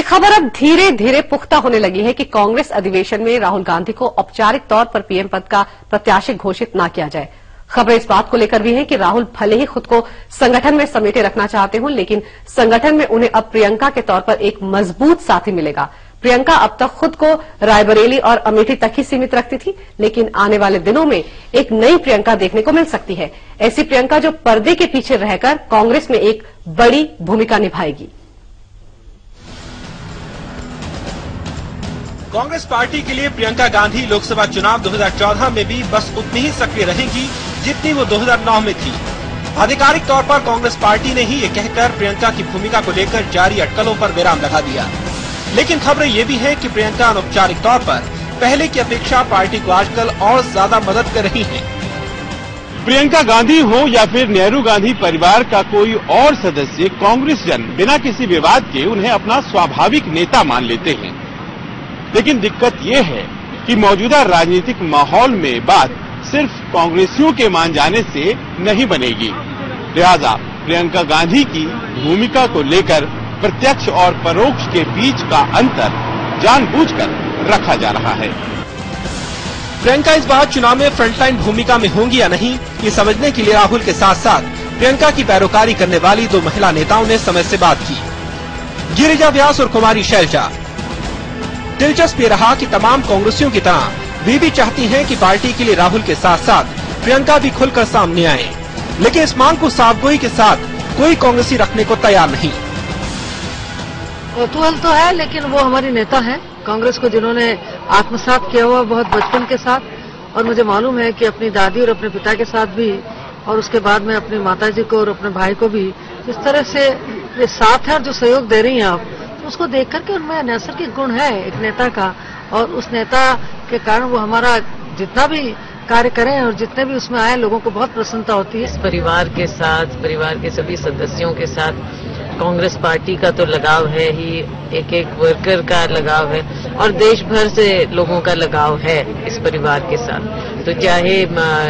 खबर अब धीरे धीरे पुख्ता होने लगी है कि कांग्रेस अधिवेशन में राहुल गांधी को औपचारिक तौर पर पीएम पद का प्रत्याशी घोषित न किया जाए। खबर इस बात को लेकर भी है कि राहुल भले ही खुद को संगठन में समेटे रखना चाहते हों, लेकिन संगठन में उन्हें अब प्रियंका के तौर पर एक मजबूत साथी मिलेगा। प्रियंका अब तक खुद को रायबरेली और अमेठी तक ही सीमित रखती थी, लेकिन आने वाले दिनों में एक नई प्रियंका देखने को मिल सकती है। ऐसी प्रियंका जो पर्दे के पीछे रहकर कांग्रेस में एक बड़ी भूमिका निभाएगी। कांग्रेस पार्टी के लिए प्रियंका गांधी लोकसभा चुनाव 2014 में भी बस उतनी ही सक्रिय रहेंगी जितनी वो 2009 में थी। आधिकारिक तौर पर कांग्रेस पार्टी ने ही ये कहकर प्रियंका की भूमिका को लेकर जारी अटकलों पर विराम लगा दिया। लेकिन खबरें ये भी है कि प्रियंका अनौपचारिक तौर पर पहले की अपेक्षा पार्टी को आजकल और ज्यादा मदद कर रही हैं। प्रियंका गांधी हो या फिर नेहरू गांधी परिवार का कोई और सदस्य, कांग्रेस जन बिना किसी विवाद के उन्हें अपना स्वाभाविक नेता मान लेते हैं। लेकिन दिक्कत ये है कि मौजूदा राजनीतिक माहौल में बात सिर्फ कांग्रेसियों के मान जाने से नहीं बनेगी। लिहाजा प्रियंका गांधी की भूमिका को लेकर प्रत्यक्ष और परोक्ष के बीच का अंतर जानबूझकर रखा जा रहा है। प्रियंका इस बार चुनाव में फ्रंटलाइन भूमिका में होंगी या नहीं, ये समझने के लिए राहुल के साथ साथ प्रियंका की पैरोकारी करने वाली दो महिला नेताओं ने समय से बात की, गिरिजा व्यास और कुमारी शैलजा। दिलचस्प ये रहा कि तमाम कांग्रेसियों की तरह वे भी चाहती हैं कि पार्टी के लिए राहुल के साथ साथ प्रियंका भी खुलकर सामने आए, लेकिन इस मांग को साफगोई के साथ कोई कांग्रेसी रखने को तैयार नहीं। कौतूहल तो है, लेकिन वो हमारी नेता है कांग्रेस को, जिन्होंने आत्मसात किया हुआ बहुत बचपन के साथ, और मुझे मालूम है कि अपनी दादी और अपने पिता के साथ भी, और उसके बाद में अपनी माताजी को और अपने भाई को भी जिस तरह से ये साथ है और जो सहयोग दे रही हैं आप, उसको देख करके उनमें नैसर्गिक गुण है एक नेता का, और उस नेता के कारण वो हमारा जितना भी कार्य करें और जितने भी उसमें आए लोगों को बहुत प्रसन्नता होती है। इस परिवार के साथ, परिवार के सभी सदस्यों के साथ कांग्रेस पार्टी का तो लगाव है ही, एक एक वर्कर का लगाव है और देश भर से लोगों का लगाव है इस परिवार के साथ। तो चाहे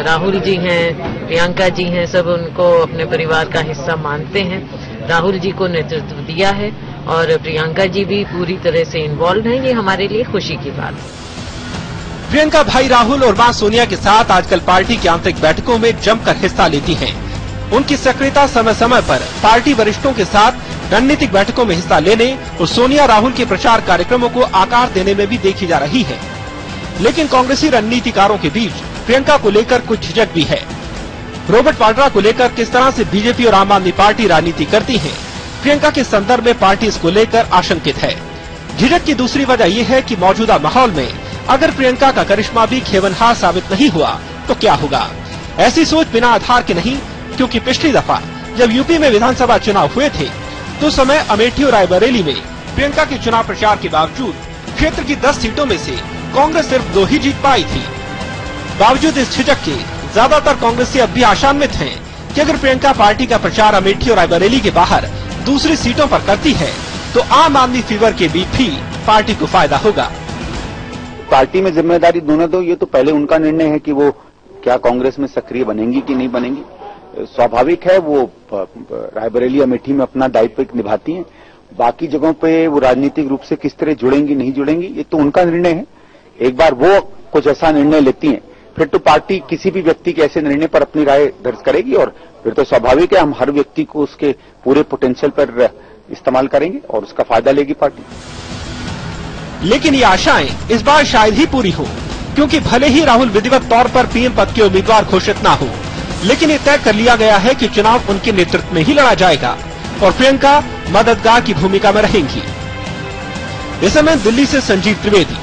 राहुल जी हैं, प्रियंका जी हैं, सब उनको अपने परिवार का हिस्सा मानते हैं। राहुल जी को नेतृत्व दिया है और प्रियंका जी भी पूरी तरह से इन्वॉल्व हैं, ये हमारे लिए खुशी की बात है। प्रियंका भाई राहुल और मां सोनिया के साथ आजकल पार्टी की आंतरिक बैठकों में जमकर हिस्सा लेती हैं। उनकी सक्रियता समय समय पर पार्टी वरिष्ठों के साथ रणनीतिक बैठकों में हिस्सा लेने और सोनिया राहुल के प्रचार कार्यक्रमों को आकार देने में भी देखी जा रही है। लेकिन कांग्रेसी रणनीतिकारों के बीच प्रियंका को लेकर कुछ झिझक भी है। रॉबर्ट वाड्रा को लेकर किस तरह से बीजेपी और आम आदमी पार्टी राजनीति करती है, प्रियंका के संदर्भ में पार्टी इसको लेकर आशंकित है। झिझक की दूसरी वजह यह है कि मौजूदा माहौल में अगर प्रियंका का करिश्मा भी खेवनहार साबित नहीं हुआ तो क्या होगा। ऐसी सोच बिना आधार के नहीं, क्योंकि पिछली दफा जब यूपी में विधानसभा चुनाव हुए थे तो समय अमेठी और रायबरेली में प्रियंका के चुनाव प्रचार के बावजूद क्षेत्र की 10 सीटों में से कांग्रेस सिर्फ 2 ही जीत पाई थी। बावजूद इस झिझक के ज्यादातर कांग्रेसी अब भी आशान्वित हैं कि अगर प्रियंका पार्टी का प्रचार अमेठी और रायबरेली के बाहर दूसरी सीटों पर करती है तो आम आदमी फीवर के बीच भी पार्टी को फायदा होगा। पार्टी में जिम्मेदारी दोनों दो, ये तो पहले उनका निर्णय है कि वो क्या कांग्रेस में सक्रिय बनेंगी कि नहीं बनेंगी। स्वाभाविक है वो रायबरेली अमेठी में अपना दायित्व निभाती हैं, बाकी जगहों पे वो राजनीतिक रूप से किस तरह जुड़ेंगी नहीं जुड़ेंगी ये तो उनका निर्णय है। एक बार वो कुछ ऐसा निर्णय लेती हैं फिर तो पार्टी किसी भी व्यक्ति के ऐसे निर्णय पर अपनी राय दर्ज करेगी और फिर तो स्वाभाविक है हम हर व्यक्ति को उसके पूरे पोटेंशियल पर इस्तेमाल करेंगे और उसका फायदा लेगी पार्टी। लेकिन ये आशाएं इस बार शायद ही पूरी हो, क्योंकि भले ही राहुल विधिवत तौर पर पीएम पद के उम्मीदवार घोषित न हो, लेकिन ये तय कर लिया गया है कि चुनाव उनके नेतृत्व में ही लड़ा जाएगा और प्रियंका मददगार की भूमिका में रहेंगी। इस समय दिल्ली से संजीव त्रिवेदी।